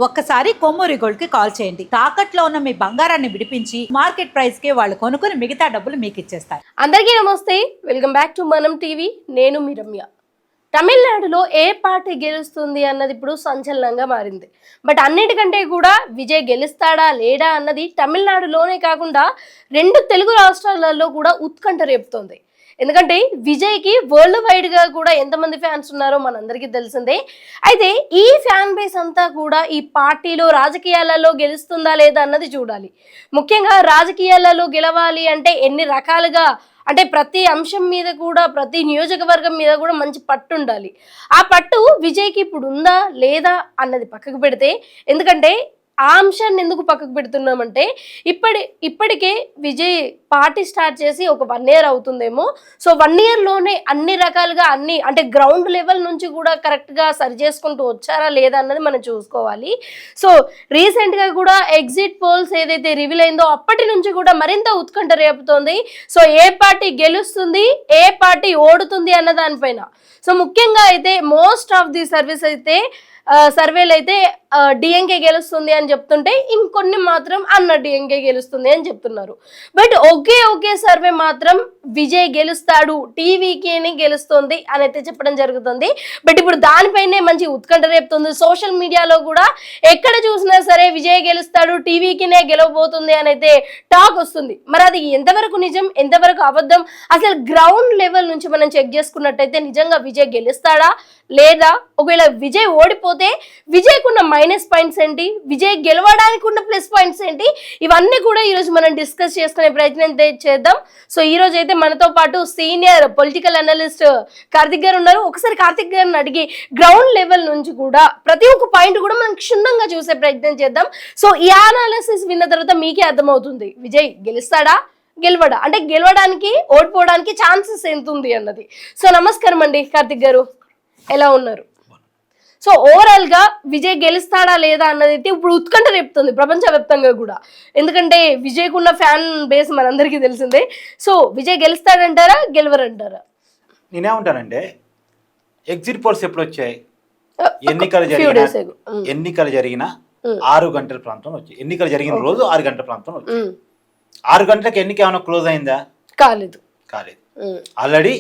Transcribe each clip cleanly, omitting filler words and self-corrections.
ఒక్కసారి కొమ్మూరి గోల్డ్ కి కాల్ చేయండి. తాకట్లో ఉన్న మీ బంగారాన్ని విడిపించి మార్కెట్ ప్రైస్ కి వాళ్ళు కొనుక్కుని మిగతా డబ్బులు మీకు ఇచ్చేస్తారు. అందరికీ నమస్తే, వెల్కమ్ బ్యాక్ టు మనం టీవీ. నేను మీ రమ్య. తమిళనాడులో ఏ పార్టీ గెలుస్తుంది అన్నది ఇప్పుడు సంచలనంగా మారింది. బట్ అన్నిటికంటే కూడా విజయ్ గెలుస్తాడా లేడా అన్నది తమిళనాడులోనే కాకుండా 2 తెలుగు రాష్ట్రాలలో కూడా ఉత్కంఠ రేపుతోంది. ఎందుకంటే విజయ్కి వరల్డ్ వైడ్గా కూడా ఎంతమంది ఫ్యాన్స్ ఉన్నారో మనందరికీ తెలిసిందే. అయితే ఈ ఫ్యాన్ బేస్ అంతా కూడా ఈ పార్టీలో రాజకీయాలలో గెలుస్తుందా లేదా అన్నది చూడాలి. ముఖ్యంగా రాజకీయాలలో గెలవాలి అంటే ఎన్ని రకాలుగా, అంటే ప్రతి అంశం మీద కూడా, ప్రతి నియోజకవర్గం మీద కూడా మంచి పట్టు ఉండాలి. ఆ పట్టు విజయ్కి ఇప్పుడు ఉందా లేదా అన్నది పక్కకు పెడితే, ఎందుకంటే ఆ అంశాన్ని ఎందుకు పక్కకు పెడుతున్నామంటే ఇప్పటికే విజయ్ పార్టీ స్టార్ట్ చేసి ఒక 1 year అవుతుందేమో. సో 1 yearలోనే అన్ని రకాలుగా అంటే గ్రౌండ్ లెవెల్ నుంచి కూడా కరెక్ట్గా సరి చేసుకుంటూ వచ్చారా లేదా అన్నది మనం చూసుకోవాలి. సో రీసెంట్గా కూడా ఎగ్జిట్ పోల్స్ ఏదైతే రివీల్ అయిందో అప్పటి నుంచి కూడా మరింత ఉత్కంఠ రేపుతోంది. సో ఏ పార్టీ గెలుస్తుంది, ఏ పార్టీ ఓడుతుంది అన్న దానిపైన. సో ముఖ్యంగా అయితే మోస్ట్ ఆఫ్ ది సర్వేలు అయితే డిఎంకే గెలుస్తుంది అని చెప్తుంటే, ఇంకొన్ని మాత్రం అన్న డిఎంకే గెలుస్తుంది అని చెప్తున్నారు. బట్ ఒకే సర్వే మాత్రం విజయ్ గెలుస్తాడు, టీవీకేని గెలుస్తుంది అని అయితే చెప్పడం జరుగుతుంది. బట్ ఇప్పుడు దానిపైనే మంచి ఉత్కంఠ రేపుతుంది. సోషల్ మీడియాలో కూడా ఎక్కడ చూసినా సరే విజయ్ గెలుస్తాడు, టీవీకినే గెలవబోతుంది అని అయితే టాక్ వస్తుంది. మరి అది ఎంతవరకు నిజం, ఎంతవరకు అబద్ధం, అసలు గ్రౌండ్ లెవెల్ నుంచి మనం చెక్ చేసుకున్నట్టయితే నిజంగా విజయ్ గెలుస్తాడా లేదా, ఒకవేళ విజయ్ ఓడిపోతే విజయ్కున్న మైనస్ పాయింట్స్ ఏంటి, విజయ్ గెలవడానికి ఉన్న ప్లస్ పాయింట్స్ ఏంటి, ఇవన్నీ కూడా ఈరోజు మనం డిస్కస్ చేసుకునే ప్రయత్నం చేద్దాం. సో ఈ రోజు అయితే మనతో పాటు సీనియర్ పొలిటికల్ అనలిస్ట్ కార్తిక్ గారు ఉన్నారు. ఒకసారి కార్తిక్ గారిని అడిగి గ్రౌండ్ లెవెల్ నుంచి కూడా ప్రతి ఒక్క పాయింట్ కూడా మనం క్షుణ్ణంగా చూసే ప్రయత్నం చేద్దాం. సో ఈ అనాలిసిస్ విన్న తర్వాత మీకే అర్థమవుతుంది విజయ్ గెలుస్తాడా గెలవడా, అంటే గెలవడానికి ఓడిపోవడానికి ఛాన్సెస్ ఎంత ఉంది అన్నది. సో నమస్కారం అండి కార్తిక్ గారు, ఎలా ఉన్నారు? సో ఓవరాల్ గా విజయ్ గెలుస్తాడా లేదా అన్నది అయితే ఇప్పుడు ఉత్కంఠ రేపుతుంది ప్రపంచవ్యాప్తంగా కూడా. ఎందుకంటే విజయ్కున్న ఫ్యాన్ బేస్ మనందరికీ తెలిసిందే. సో విజయ్ గెలుస్తాడంటారా గెలవరంటారా? నేనేమంటానంటే, ఎగ్జిట్ పోల్స్ ఎప్పుడు వచ్చాయి? ఎన్నికలు జరిగిన 6 గంటల ప్రాంతంలో వచ్చాయి. ఎన్నికలు జరిగిన రోజు 6 గంటల ప్రాంతంలో వచ్చాయి. 6 గంటలకు ఎన్నిక ఏమైనా క్లోజ్ అయిందా? కాలేదు. ఆల్రెడీ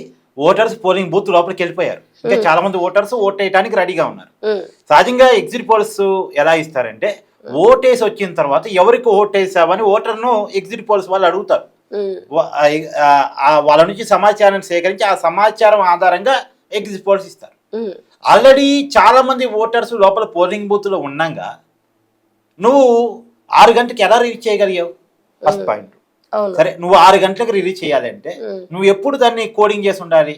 ఓటర్స్ పోలింగ్ బూత్ లోపలికి వెళ్ళిపోయారు. ఇంకా చాలా మంది ఓటర్స్ ఓట్ వేయడానికి రెడీగా ఉన్నారు. సహజంగా ఎగ్జిట్ పోల్స్ ఎలా ఇస్తారంటే, ఓటేసి వచ్చిన తర్వాత ఎవరికి ఓటేసావని ఓటర్ను ఎగ్జిట్ పోల్స్ వాళ్ళు అడుగుతారు. వాళ్ళ నుంచి సమాచారాన్ని సేకరించి ఆ సమాచారం ఆధారంగా ఎగ్జిట్ పోల్స్ ఇస్తారు. ఆల్రెడీ చాలా మంది ఓటర్స్ లోపల పోలింగ్ బూత్ లో ఉండగా నువ్వు 6 గంటలకు ఎలా రీచ్ చేయగలిగావు? First point. సరే, నువ్వు 6 గంటలకు రిలీజ్ చేయాలి అంటే నువ్వు ఎప్పుడు దాన్ని కోడింగ్ చేసి ఉండాలి?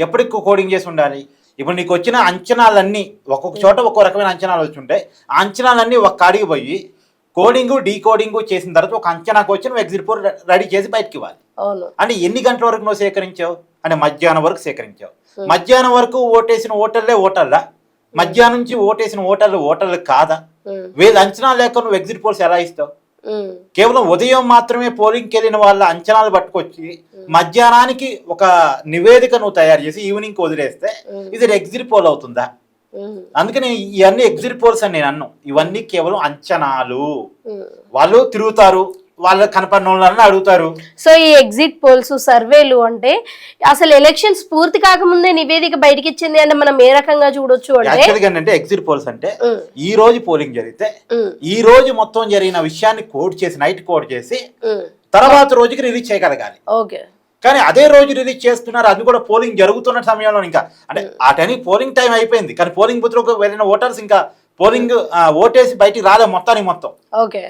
ఎప్పటికి కోడింగ్ చేసి ఉండాలి? ఇప్పుడు నీకు వచ్చిన అంచనాలన్నీ ఒక్కొక్క చోట ఒక్కో రకమైన అంచనాలు వచ్చి ఉంటాయి. ఆ అంచనాలన్నీ ఒక కాడికి పోయి కోడింగ్ డీకోడింగ్ చేసిన తర్వాత ఒక అంచనాకు వచ్చి నువ్వు ఎగ్జిట్ పోల్ రెడీ చేసి బయటకి ఇవ్వాలి. అంటే ఎన్ని గంటల వరకు నువ్వు సేకరించావు అంటే మధ్యాహ్నం వరకు సేకరించావు. మధ్యాహ్నం వరకు ఓటేసిన ఓటర్లా? మధ్యాహ్నం నుంచి ఓటేసిన ఓటర్లు కాదా? వీళ్ళ అంచనా లేక నువ్వు ఎగ్జిట్ పోల్స్ ఎలా ఇస్తావు? కేవలం ఉదయం మాత్రమే పోలింగ్కి వెళ్ళిన వాళ్ళ అంచనాలు పట్టుకొచ్చి మధ్యాహ్నానికి ఒక నివేదిక నువ్వు తయారు చేసి ఈవినింగ్ వదిలేస్తే ఇది ఎగ్జిట్ పోల్ అవుతుందా? అందుకని ఇవన్నీ ఎగ్జిట్ పోల్స్ అని నేను అన్నాను. ఇవన్నీ కేవలం అంచనాలు. వాళ్ళు తిరుగుతారు, వాళ్ళు కనపడిన వాళ్ళని అడుగుతారు. సో ఈ ఎగ్జిట్ పోల్స్ సర్వేలు అంటే అసలు ఎలక్షన్స్ పూర్తి కాకముందే నివేదిక బయటకి ఇచ్చింది అంటే మనం ఏ రకంగా చూడొచ్చు అంటే ఎగ్జిట్ పోల్స్ అంటే ఈ రోజు పోలింగ్ జరిగితే ఈ రోజు మొత్తం జరిగిన విషయాన్ని నైట్ కోడ్ చేసి తర్వాత రోజుకి రిలీజ్ చేయగలగాలి. ఓకే. కానీ అదే రోజు రిలీజ్ చేస్తున్నారు, అది కూడా పోలింగ్ జరుగుతున్న సమయంలో. ఇంకా అంటే ఆ టైం పోలింగ్ టైం అయిపోయింది కానీ పోలింగ్ బూత్ లోకి వెళ్ళిన ఓటర్స్ ఇంకా పోలింగ్ ఓటేసి బయటికి రాలే మొత్తం.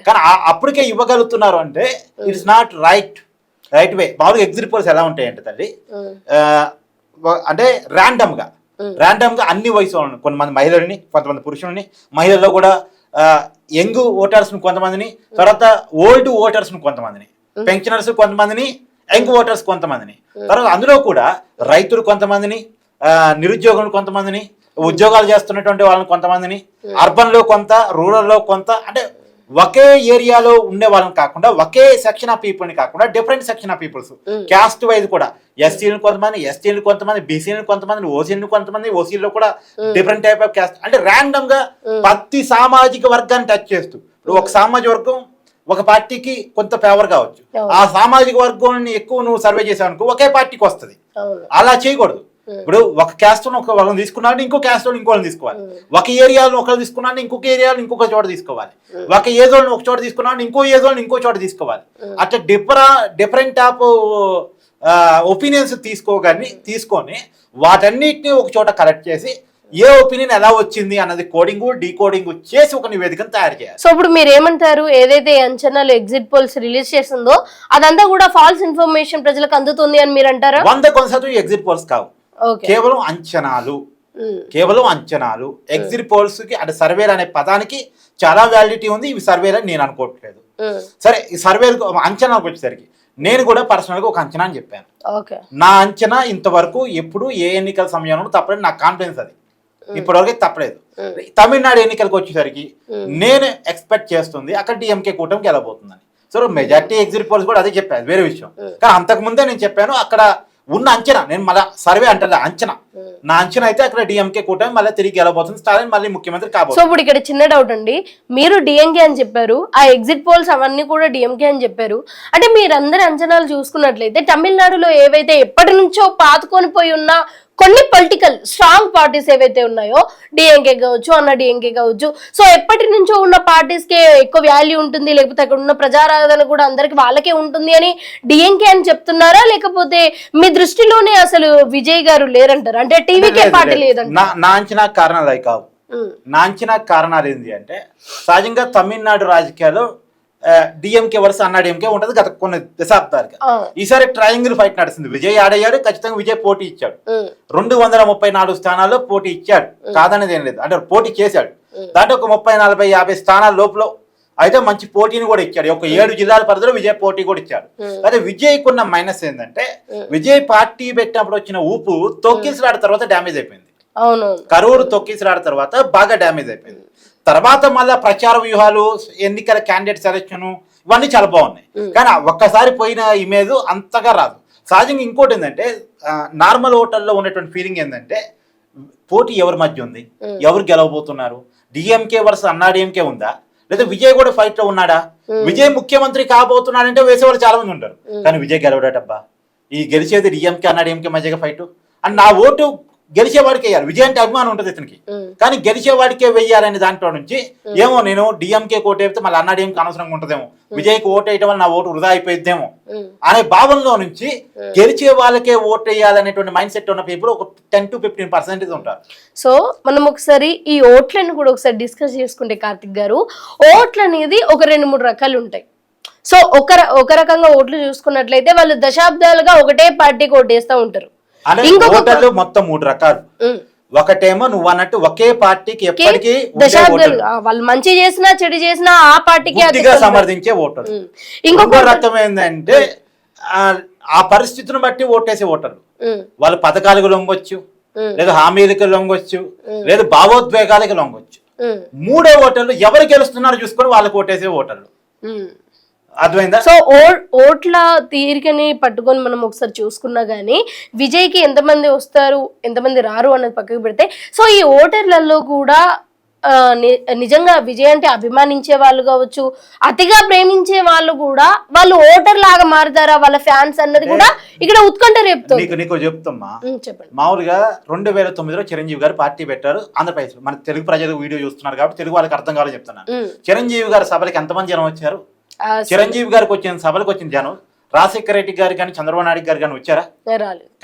కానీ అప్పటికే ఇవ్వగలుగుతున్నారు అంటే ఇట్స్ నాట్ రైట్ వే. మామూలుగా ఎగ్జిట్ పోల్స్ ఎలా ఉంటాయంటే తల్లి, అంటే ర్యాండమ్ గా అన్ని వయసు వాళ్ళని, కొంతమంది మహిళల్ని, కొంతమంది పురుషుల్ని, మహిళల్లో కూడా యంగ్ ఓటర్స్ ను కొంతమందిని, తర్వాత ఓల్డ్ ఓటర్స్ ను కొంతమందిని, పెన్షనర్స్ కొంతమందిని, యంగ్ ఓటర్స్ కొంతమందిని, తర్వాత అందులో కూడా రైతులు కొంతమందిని, నిరుద్యోగులు కొంతమందిని, ఉద్యోగాలు చేస్తున్నటువంటి వాళ్ళని కొంతమందిని, అర్బన్ లో కొంత, రూరల్ లో కొంత, అంటే ఒకే ఏరియాలో ఉండే వాళ్ళని కాకుండా, ఒకే సెక్షన్ ఆఫ్ పీపుల్ని కాకుండా different section of peoples, caste wise కూడా ఎస్టీలు కొంతమంది బీసీలు కొంతమంది ఓసీలు కూడా డిఫరెంట్ టైప్ ఆఫ్ క్యాస్ట్ అంటే ర్యాండమ్ గా ప్రతి సామాజిక వర్గాన్ని టచ్ చేస్తూ ఇప్పుడు ఒక సామాజిక వర్గం ఒక పార్టీకి కొంత ఫేవర్ కావచ్చు, ఆ సామాజిక వర్గాన్ని ఎక్కువ నువ్వు సర్వే చేసావు అనుకో ఒకే పార్టీకి వస్తుంది. అలా చేయకూడదు. ఇప్పుడు ఒక క్యాస్ట్ ఒకళ్ళని తీసుకున్నాడు, ఇంకో క్యాస్ట్ ఇంకోళ్ళని తీసుకోవాలి. ఒక ఏరియాలో ఒకళ్ళు తీసుకున్నాడు, ఇంకొక ఏరియాలో ఇంకొక చోట తీసుకోవాలి. ఒక ఏజోని ఒక చోట తీసుకున్నాడు, ఇంకో ఏజోని ఇంకో చోట తీసుకోవాలి. అట్లా డిఫరెంట్ ఆఫ్ ఒపీనియన్స్ తీసుకొని వాటన్నిటిని ఒక చోట కలెక్ట్ చేసి ఏ ఒపీనియన్ ఎలా వచ్చింది అన్నది కోడింగ్ డీకోడింగ్ చేసి ఒక నివేదికను తయారు చేయాలి. సో ఇప్పుడు మీరు ఏమంటారు, ఏదైతే అంచనాలు ఎగ్జిట్ పోల్స్ రిలీజ్ చేసిందో అదంతా కూడా ఫాల్స్ ఇన్ఫర్మేషన్ ప్రజలకు అందుతుంది అని మీరు అంటారా? 100% ఎగ్జిట్ పోల్స్ కావు, కేవలం అంచనాలు. ఎగ్జిట్ పోల్స్ కి అంటే సర్వేలు అనే పదానికి చాలా వ్యాలిడిటీ ఉంది. ఇవి సర్వేలు నేను అనుకోవట్లేదు. సరే, ఈ సర్వేలు అంచనాకు వచ్చేసరికి నేను కూడా పర్సనల్ గా ఒక అంచనా అని చెప్పాను. నా అంచనా ఇంతవరకు ఎప్పుడు ఏ ఎన్నికల సమయంలో తప్పలేదు, నాకు కాన్ఫిడెన్స్ అది ఇప్పటివరకు తప్పలేదు. తమిళనాడు ఎన్నికలకు వచ్చేసరికి నేను ఎక్స్పెక్ట్ చేస్తుంది అక్కడ డిఎంకే కూటమి గెలబోతుందని. సో మెజార్టీ ఎగ్జిట్ పోల్స్ కూడా అదే చెప్పాను, వేరే విషయం. కానీ అంతకుముందే నేను చెప్పాను అక్కడ ఉన్న అంచనా, నేను మళ్ళీ సర్వే అంటే అంచనా, నా అంచనా అయితే అక్కడ డిఎంకే కూటమి మళ్ళీ తిరిగి గెలబోతుంది, స్టాలిన్ మళ్ళీ ముఖ్యమంత్రి కాబోతుంది. సో ఇప్పుడు ఇక్కడ చిన్న డౌట్ అండి, మీరు డిఎంకే అని చెప్పారు, ఆ ఎగ్జిట్ పోల్స్ అవన్నీ కూడా డిఎంకే అని చెప్పారు. అంటే మీరందరి అంచనాలు చూసుకున్నట్లయితే తమిళనాడులో ఏవైతే ఎప్పటి నుంచో పాతుకొని పోయి ఉన్న కొన్ని పొలిటికల్ స్ట్రాంగ్ పార్టీస్ ఏవైతే ఉన్నాయో, డిఎంకే కావచ్చు, అన్న డిఎంకే కావచ్చు, సో ఎప్పటి నుంచో ఉన్న పార్టీస్ కే ఎక్కువ వాల్యూ ఉంటుంది, లేకపోతే అక్కడ ఉన్న ప్రజారాధన కూడా అందరికి వాళ్ళకే ఉంటుంది అని డిఎంకే అని చెప్తున్నారా, లేకపోతే మీ దృష్టిలోనే అసలు విజయ్ గారు లేరంటారు? అంటే టీవీకే పార్టీ లేదంట. నా అంచనా కారణాలు అవి కావు. నా అంచనా కారణాలు ఏంటి అంటే, సహజంగా తమిళనాడు రాజకీయాల్లో డిఎంకే వరుస అన్నా డిఎంకే ఉంటది గత కొన్ని దశాబ్దాలుగా. ఈసారి ట్రయాంగిల్ ఫైట్ నడుస్తుంది. విజయ్ ఆడయ్యాడు, ఖచ్చితంగా విజయ్ పోటీ ఇచ్చాడు. 234 స్థానాల్లో పోటీ ఇచ్చాడు, కాదనేది ఏం లేదు. అంటే పోటీ చేశాడు, దాంట్లో ఒక 30, 40, 50 స్థానాల లోపల అయితే మంచి పోటీని కూడా ఇచ్చాడు. ఒక 7 జిల్లాల పరిధిలో విజయ్ పోటీ కూడా ఇచ్చాడు. అదే విజయ్కి ఉన్న మైనస్ ఏంటంటే, విజయ్ పార్టీ పెట్టినప్పుడు వచ్చిన ఊపు తొక్కిసలాట తర్వాత డ్యామేజ్ అయిపోయింది. కరూరు తొక్కిసలాట తర్వాత బాగా డ్యామేజ్ అయిపోయింది. తర్వాత మళ్ళీ ప్రచార వ్యూహాలు, ఎన్నికల క్యాండిడేట్ సెలక్షన్ ఇవన్నీ చాలా బాగున్నాయి. కానీ ఒక్కసారి పోయిన ఇమేజ్ అంతగా రాదు. సహజంగా ఇంకోటి ఏంటంటే, నార్మల్ ఓటర్లో ఉన్నటువంటి ఫీలింగ్ ఏంటంటే, పోటీ ఎవరి మధ్య ఉంది, ఎవరు గెలవబోతున్నారు, డిఎంకే వర్సెస్ అన్నా డిఎంకే ఉందా, లేదా విజయ్ కూడా ఫైట్ లో ఉన్నాడా, విజయ్ ముఖ్యమంత్రి కాబోతున్నాడంటే వేసేవాళ్ళు చాలా మంది ఉంటారు. కానీ విజయ్ గెలవడటబ్బా, ఈ గెలిచేది డిఎంకే అన్నా డిఎంకే మధ్యగా ఫైట్ అని నా ఓటు గెలిచేవాడికి వేయాలి. విజయ్ అంటే అభిమానం ఉంటుంది ఇతనికి, కానీ గెలిచేవాడికే వెయ్యాలనే దాంట్లో నుంచి ఏమో నేను డిఎంకే ఓటు వేస్తే మళ్ళీ అన్నా డిఎంకే అనవసరంగా ఉంటుందేమో, విజయ్కి ఓటు వేయటం వల్ల నా ఓటు వృధా అయిపోయిద్దేమో అనే భావనలో నుంచి గెలిచే వాళ్ళకే ఓటు వేయాలనేటువంటి మైండ్ సెట్ ఉన్న పీపుల్ ఒక 10 to 15% ఉంటారు. సో మనం ఒకసారి ఈ ఓట్లను కూడా ఒకసారి డిస్కస్ చేసుకుంటే కార్తిక్ గారు, ఓట్లు అనేది ఒక 2-3 రకాలు ఉంటాయి. సో ఒక రకంగా ఓట్లు చూసుకున్నట్లయితే వాళ్ళు దశాబ్దాలుగా ఒకటే పార్టీకి ఓటేస్తూ ఉంటారు. ఓటర్లు మొత్తం 3 రకాలు. ఒకటేమో నువ్వు అన్నట్టు ఒకే పార్టీకి ఎప్పటికీ వాళ్ళు మంచి చేసినా చెడు చేసినా ఆ పార్టీకి సమర్థించే ఓటర్లు. ఇంకొక రకం ఏంటంటే, ఆ పరిస్థితిని బట్టి ఓటేసే ఓటర్లు. వాళ్ళు పథకాలకు లొంగొచ్చు, లేదా హామీలకు లొంగొచ్చు, లేదా భావోద్వేగాలకు లొంగొచ్చు. మూడో ఓటర్లు ఎవరు గెలుస్తున్నారో చూసుకొని వాళ్ళకి ఓటేసే ఓటర్లు. అర్థమైందా? సో ఓట్ల తీరికని పట్టుకొని మనం ఒకసారి చూసుకున్నా గానీ విజయ్కి ఎంతమంది వస్తారు ఎంతమంది రారు అన్నది పక్కకు పెడితే, సో ఈ ఓటర్లలో కూడా నిజంగా విజయ్ అంటే అభిమానించే వాళ్ళు కావచ్చు, అతిగా ప్రేమించే వాళ్ళు కూడా వాళ్ళు ఓటర్ లాగా మారుతారా వాళ్ళ ఫ్యాన్స్ అన్నది కూడా ఇక్కడ ఉత్కంఠ రేపుతుంది. నీకు చెప్తామా, మామూలుగా 2009లో చిరంజీవి గారు పార్టీ పెట్టారు ఆంధ్రప్రదేశ్. మన తెలుగు ప్రజలు వీడియో చూస్తున్నారు కాబట్టి తెలుగు వాళ్ళకి అర్థం కావాలని చెప్తున్నాను. చిరంజీవి గారి సభలకి ఎంతమంది జనం వచ్చారు? చిరంజీవి గారికి వచ్చిన సభలకు వచ్చిన జనం రాజశేఖర రెడ్డి గారు కానీ చంద్రబాబు నాయుడు గారు కానీ వచ్చారా?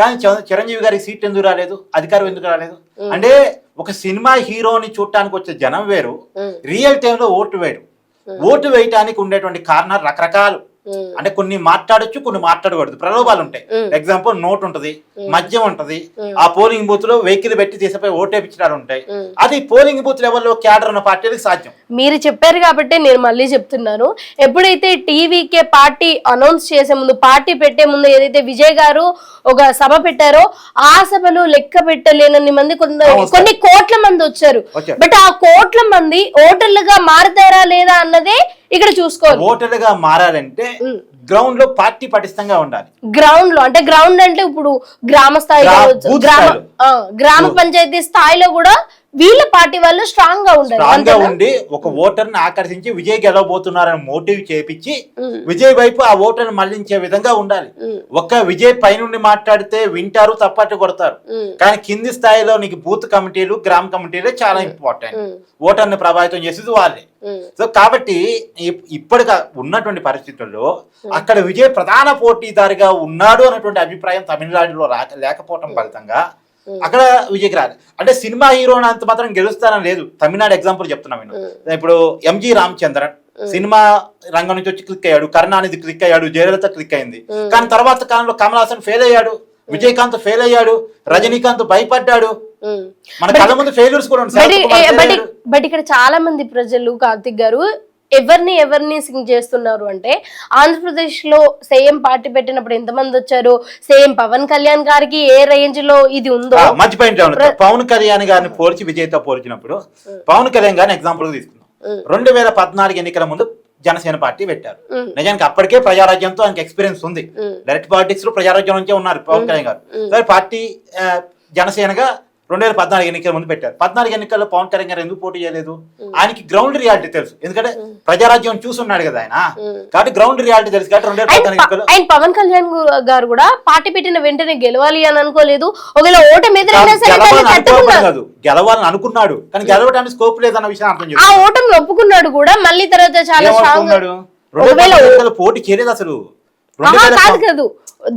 కానీ చిరంజీవి గారికి సీట్ ఎందుకు రాలేదు, అధికారం ఎందుకు రాలేదు అంటే, ఒక సినిమా హీరోని చూడటానికి వచ్చే జనం వేరు, రియల్ టైంలో ఓటు వేరు. ఓటు వేయటానికి ఉండేటువంటి కారణాలు రకరకాలు. అంటే కొన్ని మాట్లాడొచ్చు, కొన్ని మాట్లాడకూడదు, ప్రలోభాలు ఉంటాయి. ఎగ్జాంపుల్ నోట్ ఉంటది, మద్యం ఉంటది, ఆ పోలింగ్ బూత్ లో వెహికల్ పెట్టి తీసిపోయి ఓటేపించడాలు ఉంటాయి. అది పోలింగ్ బూత్ లెవెల్లో క్యాడర్ ఉన్న పార్టీలకు సాధ్యం. మీరు చెప్పారు కాబట్టి నేను మళ్ళీ చెప్తున్నాను, ఎప్పుడైతే టీవీకే పార్టీ అనౌన్స్ చేసే ముందు, పార్టీ పెట్టే ముందు ఏదైతే విజయ్ గారు ఒక సభ పెట్టారో ఆ సభలో లెక్క పెట్టలేనన్ని మంది, కొన్ని కోట్ల మంది వచ్చారు. బట్ ఆ కోట్ల మంది ఓటర్లుగా మారుతారా లేదా అన్నదే ఇక్కడ చూసుకోవాలి. ఓటర్లుగా మారాలంటే గ్రౌండ్ లో పార్టీ పటిష్టంగా ఉండాలి. గ్రౌండ్ లో అంటే గ్రౌండ్ అంటే ఇప్పుడు గ్రామ స్థాయి కావచ్చు, బూత్ గ్రామ స్థాయిలో. గ్రామ పంచాయతీ స్థాయిలో కూడా వీళ్ళ పార్టీ వాళ్ళు స్ట్రాంగ్ గా ఉండాలి. స్ట్రాంగ్ గా ఉండి ఒక ఓటర్ ని ఆకర్షించి విజయ్ గెలవబోతున్నారని మోటివ్ చేపించి విజయ్ వైపు ఆ ఓటర్ ని మళ్లించే విధంగా ఉండాలి. ఒక్క విజయ్ పైనుండి మాట్లాడితే వింటారు, తప్పట్టు కొడతారు. కానీ కింది స్థాయిలో నీకు బూత్ కమిటీలు, గ్రామ కమిటీలు చాలా ఇంపార్టెంట్. ఓటర్ ని ప్రభావితం చేసేది వాళ్ళే. సో కాబట్టి ఇప్పటిగా ఉన్నటువంటి పరిస్థితుల్లో అక్కడ విజయ్ ప్రధాన పోటీదారిగా ఉన్నాడు అన్నటువంటి అభిప్రాయం తమిళనాడులో లేకపోవటం ఫలితంగా అక్కడ విజయ్కి రాదు. అంటే సినిమా హీరో అంత మాత్రం గెలుస్తానని లేదు. తమిళనాడు ఎగ్జాంపుల్ చెప్తున్నా నేను. ఇప్పుడు ఎంజి రామచంద్రన్ సినిమా రంగం నుంచి వచ్చి క్లిక్ అయ్యాడు, కరుణానిధి క్లిక్ అయ్యాడు, జయలలిత క్లిక్ అయింది. కానీ తర్వాత కాలంలో కమల్ హాసన్ ఫెయిల్ అయ్యాడు, విజయకాంత్ ఫెయిల్ అయ్యాడు, రజనీకాంత్ భయపడ్డాడు. మన కళ్ళ ముందు ఫెయిల్యూర్స్ కూడా ఉన్నాయి. బట్ ఇక్కడ చాలా మంది ప్రజలు కార్తిక్ గారు ఎవరిని సింగ్ చేస్తున్నారు అంటే ఆంధ్రప్రదేశ్ లో సేమ్ పార్టీ పెట్టినప్పుడు ఎంతమంది వచ్చారు, సేమ్ పవన్ కళ్యాణ్ గారికి ఏ రేంజ్ లో ఇది ఉందో. మంచి పాయింట్. పవన్ కళ్యాణ్ గారిని పోల్చి విజయ్తో పోల్చినప్పుడు పవన్ కళ్యాణ్ గారిని ఎగ్జాంపుల్ గా తీసుకుందాం. 2014 ఎన్నికల ముందు జనసేన పార్టీ పెట్టారు. నిజానికి అప్పటికే ప్రజారాజ్యంతో ఆయనకి ఎక్స్పీరియన్స్ ఉంది. డైరెక్ట్ పాలిటిక్స్ లో ప్రజారాజ్యం నుంచే ఉన్నారు పవన్ కళ్యాణ్ గారు. పార్టీ జనసేనగా 2014 ఎన్నికల ముందు పెట్టారు. 14 ఎన్నికల్లో పవన్ కళ్యాణ్ గారు ఎందుకు పోటీ చేయలేదు? ఆయనకి గ్రౌండ్ రియాలిటీ తెలుసు. ఎందుకంటే ప్రజారాజ్యం చూసున్నాడు కదా ఆయన. కాబట్టి గ్రౌండ్ రియాలిటీ తెలుసు. కాబట్టి 2014 ఎన్నికల్లో ఆయన పవన్ కళ్యాణ్ గారు కూడా పార్టీ పెట్టిన వెంటనే గెలవాలి అని అనుకోలేదు. ఒకవేళ ఓటమి ఎదురైనా సరే గెలవాలని అనుకున్నాడు, కానీ గెలవడానికి స్కోప్ లేదన్న విషయం అర్థం చేశాడు. ఆ ఓటమి ఒప్పుకున్నాడు కూడా. మళ్ళీ తర్వాత చాలా స్ట్రాంగ్ పోటీ చేయలేదు అసలు. కాదు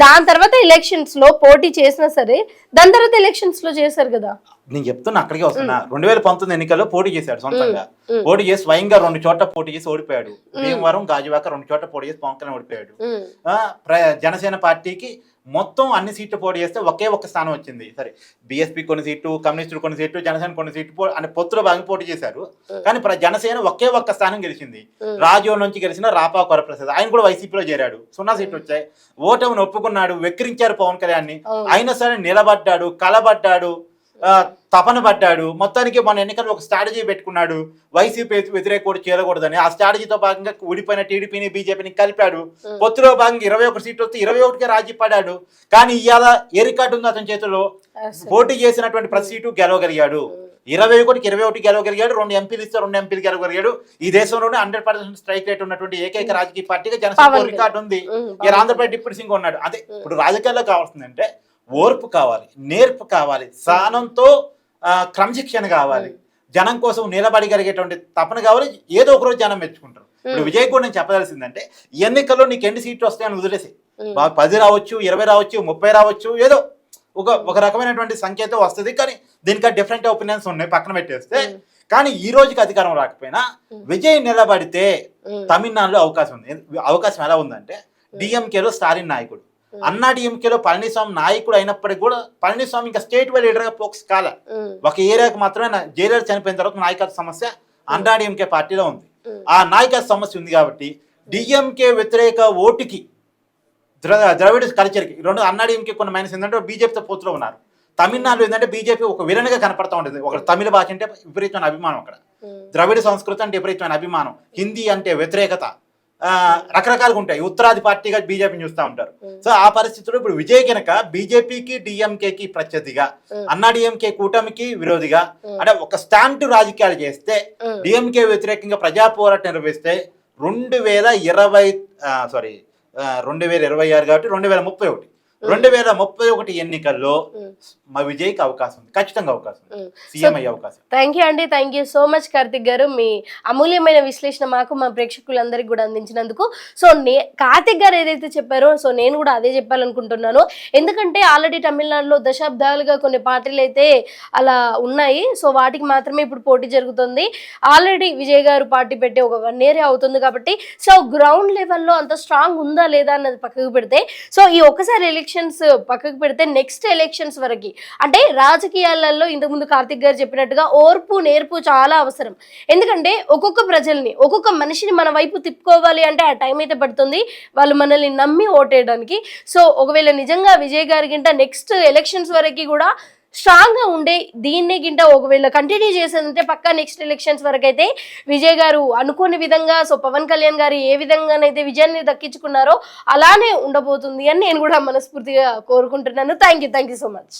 దాని తర్వాత ఎలక్షన్స్ లో పోటీ చేసినా సరే దాని తర్వాత ఎలక్షన్స్ లో చేశారు కదా. నేను చెప్తున్నా, అక్కడికే వస్తున్నా. 2019 ఎన్నికల్లో పోటీ చేశాడు సొంతంగా. పోటీ చేసి స్వయంగా 2 చోట్ల పోటీ చేసి ఓడిపోయాడు. భీమవరం, గాజువాక 2 చోట్ల పోటీ చేసి పవన్ కళ్యాణ్ ఓడిపోయాడు. జనసేన పార్టీకి మొత్తం అన్ని సీట్లు పోటీ చేస్తే ఒకే ఒక్క స్థానం వచ్చింది. సరే, బీఎస్పీ కొన్ని సీట్లు, కమ్యూనిస్టులు కొన్ని సీట్లు, జనసేన కొన్ని సీట్లు అని పొత్తులో భాగంగా పోటీ చేశారు. కానీ జనసేన ఒకే ఒక్క స్థానం గెలిచింది. రాజోన్ నుంచి గెలిచిన రాపా వరప్రసాద్, ఆయన కూడా వైసీపీలో చేరాడు. 0 సీట్లు వచ్చాయి. ఓటమిని ఒప్పుకున్నాడు, వెక్కిరించారు పవన్ కళ్యాణ్ ని. అయినా సరే నిలబడ్డాడు, కలబడ్డాడు, తపన పడ్డాడు. మొత్తానికి మన ఎన్నికల్లో ఒక స్ట్రాటజీ పెట్టుకున్నాడు, వైసీపీ వ్యతిరేక కూడా చేయకూడదని. ఆ స్ట్రాటజీతో భాగంగా ఊడిపోయిన టీడీపీని, బీజేపీని కలిపాడు. పొత్తులో భాగంగా 21 సీట్లు వస్తే 21కే రాజీ పడ్డాడు. కానీ ఇవాళ ఏ రికార్డు ఉంది అతని చేతిలో? పోటీ చేసినటువంటి ప్రతి సీటు గెలవగలిగాడు. 21కి 21 గెలవగలిగాడు. 2 ఎంపీలు ఇస్తే 2 ఎంపీలు గెలవగలిగాడు. ఈ దేశంలోనే 100% స్ట్రైక్ రేట్ ఉన్నటువంటి ఏకైక రాజకీయ పార్టీగా జనసేన రికార్డు ఉంది. ఆంధ్రప్రదేశ్ డిప్యూటీ సింగ్ ఉన్నాడు. అదే ఇప్పుడు రాజకీయాల్లో కావాల్సిందంటే ఓర్పు కావాలి, నేర్పు కావాలి, సహనంతో క్రమశిక్షణ కావాలి, జనం కోసం నిలబడగలిగేటువంటి తపన కావాలి. ఏదో ఒక రోజు జనం మెచ్చుకుంటారు. ఇప్పుడు విజయ్ కూడా నేను చెప్పదలసిందంటే, ఎన్నికల్లో నీకు ఎన్ని సీట్లు వస్తాయని వదిలేసి 10 రావచ్చు, 20 రావచ్చు, 30 రావచ్చు, ఏదో ఒక రకమైనటువంటి సంఖ్యతో వస్తుంది. కానీ దీనికి డిఫరెంట్ ఒపీనియన్స్ ఉన్నాయి, పక్కన పెట్టేస్తే. కానీ ఈ రోజుకి అధికారం రాకపోయినా విజయ్ నిలబడితే తమిళనాడులో అవకాశం ఉంది. అవకాశం ఎలా ఉందంటే, డిఎంకేలో స్టాలిన్ నాయకుడు, అన్నా డిఎంకేలో పళనిస్వామి నాయకుడు అయినప్పటికీ కూడా పళనిస్వామి ఇంకా స్టేట్ వైడ్ లీడర్ గా ఫోకస్ కాలే. ఒక ఏరియాకి మాత్రమే. జైలర్ చనిపోయిన తర్వాత నాయకత్వ సమస్య అన్నా డిఎంకే పార్టీలో ఉంది. ఆ నాయకత్వ సమస్య ఉంది కాబట్టి డిఎంకే వ్యతిరేక ఓటుకి, ద్రవిడ కల్చర్కి, 2 అన్నా డిఎంకే కొన్ని మైనస్ ఏంటంటే బీజేపీతో పొత్తులో ఉన్నారు. తమిళనాడులో ఏంటంటే బీజేపీ ఒక విలన్గా కనపడతా ఉంటుంది. ఒక తమిళ భాష అంటే విపరీతమైన అభిమానం, అక్కడ ద్రవిడ సంస్కృతి అంటే విపరీతమైన అభిమానం, హిందీ అంటే వ్యతిరేకత, రకరకాలుగా ఉంటాయి. ఉత్తరాది పార్టీగా బీజేపీని చూస్తూ ఉంటారు. సో ఆ పరిస్థితుల్లో ఇప్పుడు విజయ్ కనుక బీజేపీకి, డిఎంకేకి ప్రత్యర్థిగా, అన్నా డిఎంకే కూటమికి విరోధిగా, అంటే ఒక స్టాండ్ రాజకీయాలు చేస్తే, డిఎంకే వ్యతిరేకంగా ప్రజా పోరాటం నిర్వహిస్తే 2026 కాబట్టి 2031 2031 ఎన్నికల్లో మా విజయ్కి అవకాశం ఉంది, ఖచ్చితంగా అవకాశం ఉంది, సీఎం అయ్యే అవకాశం. థ్యాంక్ యూ అండి, thank you so much Karthik గారు, మీ అమూల్యమైన విశ్లేషణ మాకు, మా ప్రేక్షకులందరికీ కూడా అందించినందుకు. సో కార్తిక్ గారు ఏదైతే చెప్పారో, సో నేను కూడా అదే చెప్పాలనుకుంటున్నాను. ఎందుకంటే ఆల్రెడీ తమిళనాడులో దశాబ్దాలుగా కొన్ని పార్టీలు అయితే అలా ఉన్నాయి. సో వాటికి మాత్రమే ఇప్పుడు పోటీ జరుగుతుంది. ఆల్రెడీ విజయ్ గారు పార్టీ పెట్టి ఒక 1 year అవుతుంది కాబట్టి, సో గ్రౌండ్ లెవెల్లో అంత స్ట్రాంగ్ ఉందా లేదా అన్నది పక్కకు పెడితే, సో ఈ ఒక్కసారి ఎలక్షన్స్ పక్కకు పెడితే నెక్స్ట్ ఎలక్షన్స్ వరకు, అంటే రాజకీయాలలో ఇంతకుముందు కార్తిక్ గారు చెప్పినట్టుగా ఓర్పు, నేర్పు చాలా అవసరం. ఎందుకంటే ఒక్కొక్క ప్రజల్ని, ఒక్కొక్క మనిషిని మన వైపు తిప్పుకోవాలి అంటే ఆ టైం అయితే పడుతుంది, వాళ్ళు మనల్ని నమ్మి ఓటేయడానికి. సో ఒకవేళ నిజంగా విజయ్ గారి గింట నెక్స్ట్ ఎలక్షన్స్ వరకు కూడా స్ట్రాంగ్ గా ఉండే దీన్నే గింట ఒకవేళ కంటిన్యూ చేసేదంటే పక్కా నెక్స్ట్ ఎలక్షన్స్ వరకు అయితే విజయ్ గారు అనుకోని విధంగా సో పవన్ కళ్యాణ్ గారు ఏ విధంగానైతే విజయాన్ని దక్కించుకున్నారో అలానే ఉండబోతుంది అని నేను కూడా మనస్ఫూర్తిగా కోరుకుంటున్నాను. Thank you so much.